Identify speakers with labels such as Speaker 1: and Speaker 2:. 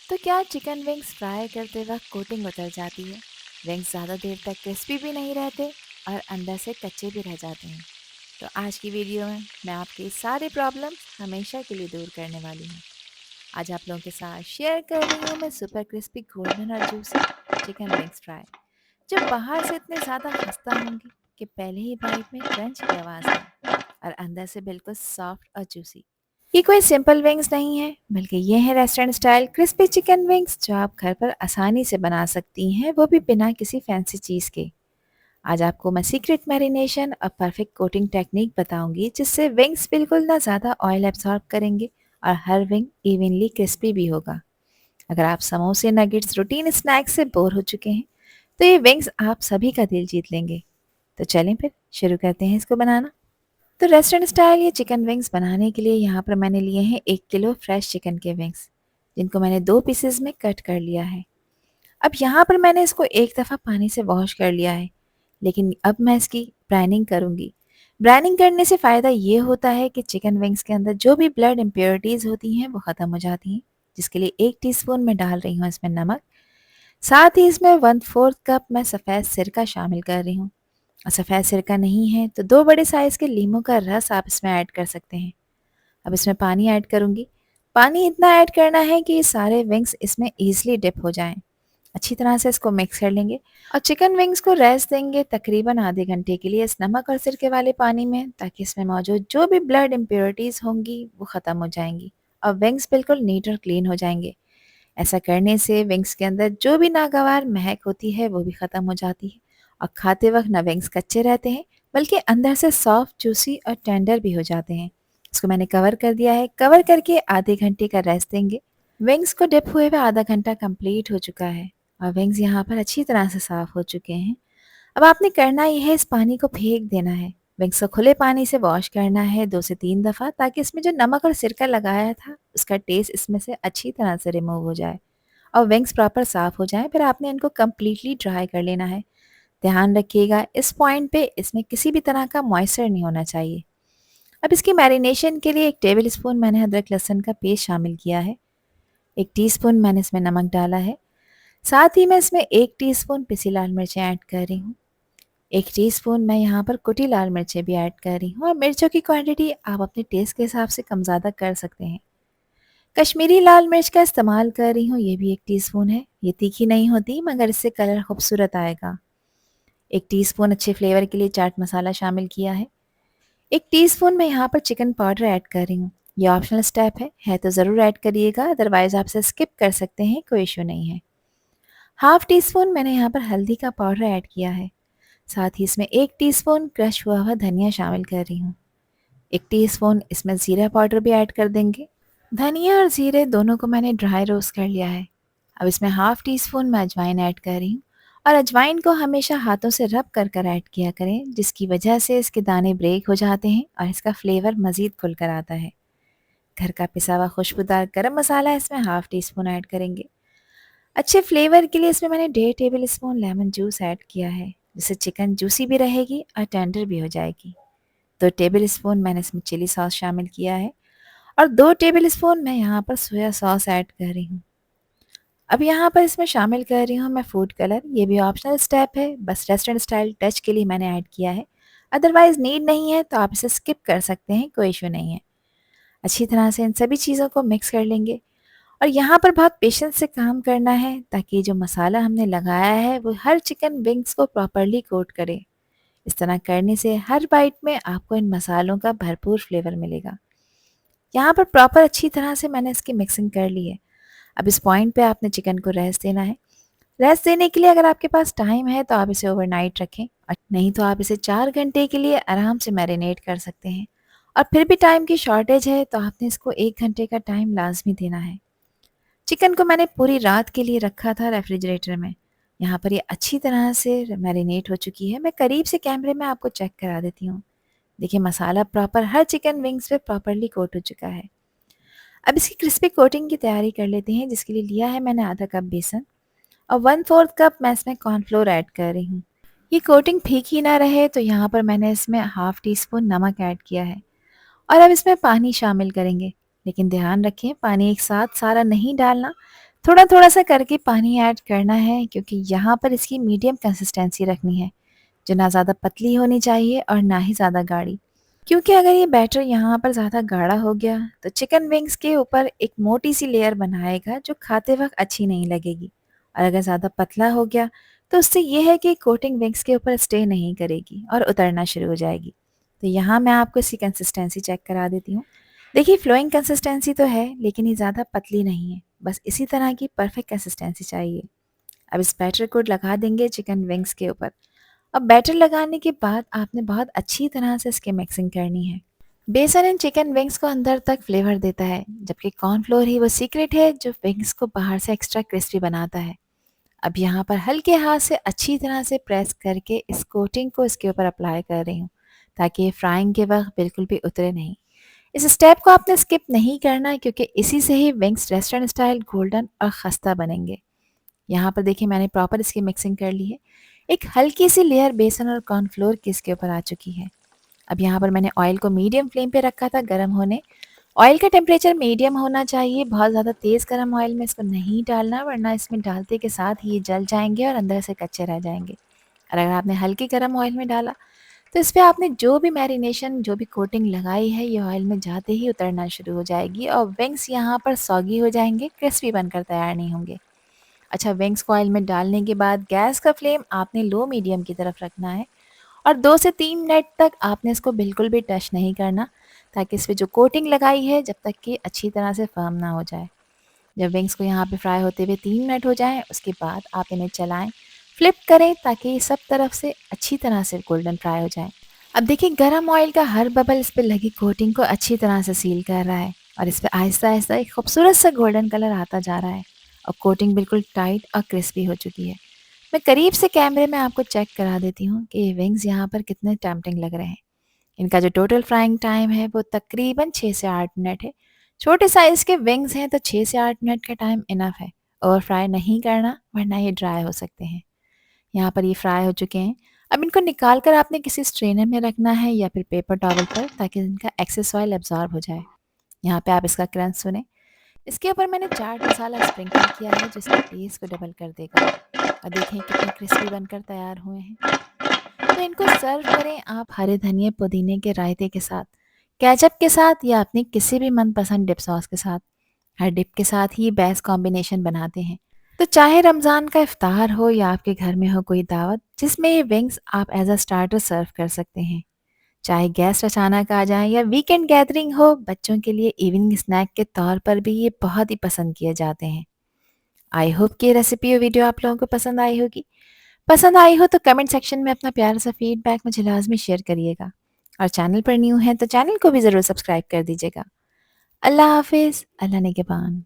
Speaker 1: तो क्या chicken wings fry करते वक्त कोटिंग उतर जाती है? विंग्स ज़्यादा देर तक क्रिस्पी भी नहीं रहते और अंदर से कच्चे भी रह जाते हैं। तो आज की वीडियो में मैं आपके सारे प्रॉब्लम्स हमेशा के लिए दूर करने वाली हूँ। आज आप लोगों के साथ शेयर कर रही हूँ मैं सुपर क्रिस्पी गोल्डन और जूसी चिकन विंग्स फ्राई, जो बाहर से इतने ज़्यादा खस्ता होंगे कि पहले ही बाइट में क्रंच की आवाज़ आए और अंदर से बिल्कुल सॉफ्ट और जूसी। ये कोई सिंपल विंग्स नहीं है, बल्कि ये है restaurant style crispy chicken wings जो आप घर पर आसानी से बना सकती हैं, वो भी बिना किसी फैंसी चीज़ के। आज आपको मैं सीक्रेट मैरिनेशन और परफेक्ट कोटिंग टेक्निक बताऊंगी, जिससे विंग्स बिल्कुल ना ज़्यादा ऑयल एब्जॉर्ब करेंगे और हर विंग इवनली क्रिस्पी भी होगा। अगर आप समोसे नगेट्स रूटीन स्नैक्स से बोर हो चुके हैं, तो ये विंग्स आप सभी का दिल जीत लेंगे। तो चलें फिर शुरू करते हैं इसको बनाना। तो रेस्टोरेंट स्टाइल ये चिकन विंग्स बनाने के लिए यहाँ पर मैंने लिए हैं 1 किलो फ्रेश चिकन के विंग्स, जिनको मैंने 2 पीसेज में कट कर लिया है। अब यहाँ पर मैंने इसको एक दफ़ा पानी से वॉश कर लिया है, लेकिन अब मैं इसकी ब्राइनिंग करूँगी। ब्राइनिंग करने से फ़ायदा ये होता है कि चिकन विंग्स के अंदर जो भी ब्लड इम्प्योरिटीज़ होती हैं वो ख़त्म हो जाती हैं, जिसके लिए 1 टीस्पून मैं डाल रही हूँ इसमें नमक। साथ ही इसमें 1/4 कप मैं सफ़ेद सिरका शामिल कर रही हूँ। और सफ़ेद सिरका नहीं है तो 2 बड़े साइज़ के लीमू का रस आप इसमें ऐड कर सकते हैं। अब इसमें पानी ऐड करूँगी। पानी इतना ऐड करना है कि ये सारे विंग्स इसमें ईज़िली डिप हो जाएँ। अच्छी तरह से इसको मिक्स कर लेंगे और चिकन विंग्स को रेस्ट देंगे तकरीबन आधे घंटे के लिए इस नमक और सिरके वाले पानी में, ताकि इसमें मौजूद जो भी ब्लड इम्प्योरिटीज़ होंगी वो ख़त्म हो जाएंगी और विंग्स बिल्कुल नीट और क्लीन हो जाएंगे। ऐसा करने से विंग्स के अंदर जो भी नागवार महक होती है वो भी ख़त्म हो जाती है और खाते वक्त ना विंग्स कच्चे रहते हैं, बल्कि अंदर से सॉफ्ट जूसी और टेंडर भी हो जाते हैं। इसको मैंने कवर कर दिया है। कवर करके आधे घंटे का रेस्ट देंगे। विंग्स को डिप हुए हुए आधा घंटा कंप्लीट हो चुका है और विंग्स यहाँ पर अच्छी तरह से साफ़ हो चुके हैं। अब आपने करना ये है, इस पानी को फेंक देना है। विंग्स को खुले पानी से वॉश करना है 2 से 3 दफ़ा, ताकि इसमें जो नमक और सिरका लगाया था उसका टेस्ट इसमें से अच्छी तरह से रिमूव हो जाए और विंग्स प्रॉपर साफ़ हो जाएँ। फिर आपने इनको कम्प्लीटली ड्राई कर लेना है। ध्यान रखिएगा इस पॉइंट पे इसमें किसी भी तरह का मॉइस्चर नहीं होना चाहिए। अब इसकी मैरिनेशन के लिए 1 टेबल स्पून मैंने अदरक लहसुन का पेस्ट शामिल किया है। 1 टीस्पून मैंने इसमें नमक डाला है। साथ ही मैं इसमें 1 टीस्पून पिसी लाल मिर्चें ऐड कर रही हूँ। 1 टीस्पून मैं यहाँ पर कुटी लाल मिर्चें भी ऐड कर रही हूँ और मिर्चों की क्वांटिटी आप अपने टेस्ट के हिसाब से कम ज़्यादा कर सकते हैं। कश्मीरी लाल मिर्च का इस्तेमाल कर रही हूँ, ये भी 1 टीस्पून है। ये तीखी नहीं होती मगर इससे कलर खूबसूरत आएगा। 1 टीस्पून अच्छे फ्लेवर के लिए चाट मसाला शामिल किया है। 1 टीस्पून मैं यहाँ पर चिकन पाउडर ऐड कर रही हूँ। ये ऑप्शनल स्टेप है तो ज़रूर ऐड करिएगा, अदरवाइज़ आप इसे स्किप कर सकते हैं, कोई इशू नहीं है। हाफ़ टीस्पून मैंने यहाँ पर हल्दी का पाउडर ऐड किया है। साथ ही इसमें 1 टीस्पून क्रश हुआ हुआ धनिया शामिल कर रही हूँ। 1 टीस्पून इसमें ज़ीरा पाउडर भी ऐड कर देंगे। धनिया और ज़ीरे दोनों को मैंने ड्राई रोस्ट कर लिया है। अब इसमें हाफ़ टीस्पून मैं अजवाइन ऐड कर रही हूँ और अजवाइन को हमेशा हाथों से रब कर कर ऐड किया करें, जिसकी वजह से इसके दाने ब्रेक हो जाते हैं और इसका फ्लेवर मज़ीद खुल कर आता है। घर का पिसा हुआ खुशबूदार गरम मसाला इसमें हाफ़ टीस्पून ऐड करेंगे। अच्छे फ्लेवर के लिए इसमें मैंने 1.5 table spoon lemon juice add किया है, जिससे चिकन जूसी भी रहेगी और टेंडर भी हो जाएगी। 2 टेबल स्पून मैंने इसमें चिली सॉस शामिल किया है और 2 टेबल स्पून मैं यहाँ पर सोया सॉस ऐड कर रही हूँ। अब यहाँ पर इसमें शामिल कर रही हूँ मैं फूड कलर। ये भी ऑप्शनल स्टेप है, बस रेस्टोरेंट स्टाइल टच के लिए मैंने ऐड किया है। अदरवाइज़ नीड नहीं है तो आप इसे स्किप कर सकते हैं, कोई इशू नहीं है। अच्छी तरह से इन सभी चीज़ों को मिक्स कर लेंगे और यहाँ पर बहुत पेशेंस से काम करना है, ताकि जो मसाला हमने लगाया है वो हर चिकन विंग्स को प्रॉपरली कोट करे। इस तरह करने से हर बाइट में आपको इन मसालों का भरपूर फ्लेवर मिलेगा। यहाँ पर प्रॉपर अच्छी तरह से मैंने इसकी मिक्सिंग कर ली है। अब इस पॉइंट पे आपने चिकन को रेस्ट देना है। रेस्ट देने के लिए अगर आपके पास टाइम है तो आप इसे ओवरनाइट रखें और नहीं तो आप इसे 4 घंटे के लिए आराम से मैरिनेट कर सकते हैं। और फिर भी टाइम की शॉर्टेज है तो आपने इसको 1 घंटे का टाइम लाजमी देना है। चिकन को मैंने पूरी रात के लिए रखा था रेफ्रिजरेटर में। यहाँ पर ये अच्छी तरह से मैरिनेट हो चुकी है। मैं करीब से कैमरे में आपको चेक करा देती हूँ। देखिए मसाला प्रॉपर हर चिकन विंग्स पे प्रॉपरली कोट हो चुका है। अब इसकी क्रिस्पी कोटिंग की तैयारी कर लेते हैं, जिसके लिए लिया है मैंने आधा कप बेसन और 1/4 कप मैं इसमें कॉर्नफ्लोर ऐड कर रही हूँ। ये कोटिंग फीकी ना रहे तो यहाँ पर मैंने इसमें हाफ़ टीस्पून नमक ऐड किया है और अब इसमें पानी शामिल करेंगे। लेकिन ध्यान रखें पानी एक साथ सारा नहीं डालना, थोड़ा-थोड़ा सा करके पानी ऐड करना है क्योंकि यहाँ पर इसकी मीडियम कंसिस्टेंसी रखनी है, जो ना ज़्यादा पतली होनी चाहिए और ना ही ज़्यादा गाढ़ी। क्योंकि अगर ये बैटर यहाँ पर ज़्यादा गाढ़ा हो गया तो चिकन विंग्स के ऊपर एक मोटी सी लेयर बनाएगा जो खाते वक्त अच्छी नहीं लगेगी, और अगर ज़्यादा पतला हो गया तो उससे ये है कि कोटिंग विंग्स के ऊपर स्टे नहीं करेगी और उतरना शुरू हो जाएगी। तो यहाँ मैं आपको इसकी कंसिस्टेंसी चेक करा देती हूँ। देखिए, फ्लोइंग कंसिस्टेंसी तो है लेकिन ये ज़्यादा पतली नहीं है, बस इसी तरह की परफेक्ट कंसिस्टेंसी चाहिए। अब इस बैटर को लगा देंगे चिकन विंग्स के ऊपर। अब बैटर लगाने के बाद आपने बहुत अच्छी तरह से इसकी मिक्सिंग करनी है। बेसन इन चिकन विंग्स को अंदर तक फ्लेवर देता है, जबकि कॉर्नफ्लोर ही वो सीक्रेट है जो विंग्स को बाहर से एक्स्ट्रा क्रिस्पी बनाता है। अब यहाँ पर हल्के हाथ से अच्छी तरह से प्रेस करके इस कोटिंग को इसके ऊपर अप्लाई कर रही हूँ, ताकि ये फ्राइंग के वक्त बिल्कुल भी उतरे नहीं। इस स्टेप को आपने स्किप नहीं करना है क्योंकि इसी से ही विंग्स रेस्टोरेंट स्टाइल गोल्डन और खस्ता बनेंगे। यहाँ पर देखिए, मैंने प्रॉपर इसकी मिक्सिंग कर ली है। एक हल्की सी लेयर बेसन और कॉर्नफ्लोर की इसके ऊपर आ चुकी है। अब यहाँ पर मैंने ऑयल को मीडियम फ्लेम पे रखा था गर्म होने। ऑयल का टेम्परेचर मीडियम होना चाहिए, बहुत ज़्यादा तेज़ गर्म ऑयल में इसको नहीं डालना, वरना इसमें डालते के साथ ही ये जल जाएंगे और अंदर से कच्चे रह जाएंगे। और अगर आपने हल्के गर्म ऑयल में डाला तो इस पर आपने जो भी मैरिनेशन, जो भी कोटिंग लगाई है, ये ऑयल में जाते ही उतरना शुरू हो जाएगी और विंग्स यहाँ पर सॉगी हो जाएंगे, क्रिस्पी बनकर तैयार नहीं होंगे। अच्छा, विंग्स को ऑयल में डालने के बाद गैस का फ्लेम आपने लो मीडियम की तरफ रखना है और 2 से 3 मिनट तक आपने इसको बिल्कुल भी टच नहीं करना, ताकि इस पे जो कोटिंग लगाई है जब तक कि अच्छी तरह से फर्म ना हो जाए। जब विंग्स को यहाँ पे फ्राई होते हुए 3 मिनट हो जाएँ, उसके बाद आप इन्हें चलाएँ, फ्लिप करें ताकि ये सब तरफ से अच्छी तरह से गोल्डन फ्राई हो जाएँ। अब देखिए, गरम ऑयल का हर बबल इस पे लगी कोटिंग को अच्छी तरह से सील कर रहा है और इस पे आहिस्ता-आहिस्ता एक खूबसूरत सा गोल्डन कलर आता जा रहा है और कोटिंग बिल्कुल टाइट और क्रिस्पी हो चुकी है। मैं करीब से कैमरे में आपको चेक करा देती हूँ कि ये विंग्स यहाँ पर कितने टेम्पटिंग लग रहे हैं। इनका जो टोटल फ्राइंग टाइम है वो तकरीबन 6 से 8 मिनट है। छोटे साइज़ के विंग्स हैं तो 6 से 8 मिनट का टाइम इनफ है। ओवर फ्राई नहीं करना, वरना ये ड्राई हो सकते हैं। यहाँ पर ये फ्राई हो चुके हैं। अब इनको निकाल कर आपने किसी स्ट्रेनर में रखना है या फिर पेपर टॉवल पर, ताकि इनका एक्सेस ऑयल एब्जॉर्ब हो जाए। यहाँ पे आप इसका क्रंच सुने। इसके ऊपर मैंने चाट मसाला स्प्रिंकल किया है जो इसके टेस्ट को डबल कर देगा। और देखें कितने क्रिस्पी बनकर तैयार हुए हैं। तो इनको सर्व करें आप हरे धनिए पुदीने के रायते के साथ, केचप के साथ या अपनी किसी भी मनपसंद डिप सॉस के साथ। हर डिप के साथ ही बेस्ट कॉम्बिनेशन बनाते हैं। तो चाहे रमज़ान का इफ्तार हो या आपके घर में हो कोई दावत, जिसमें ये विंग्स आप एज अ स्टार्टर सर्व कर सकते हैं। चाहे गेस्ट अचानक आ जाएं या वीकेंड गैदरिंग हो, बच्चों के लिए इवनिंग स्नैक के तौर पर भी ये बहुत ही पसंद किए जाते हैं। आई होप कि ये रेसिपी और वीडियो आप लोगों को पसंद आई होगी। पसंद आई हो तो कमेंट सेक्शन में अपना प्यारा सा फीडबैक मुझे लाजमी शेयर करिएगा, और चैनल पर न्यू हैं तो चैनल को भी ज़रूर सब्सक्राइब कर दीजिएगा। अल्लाह हाफिज़, अल्लाह निगहबान।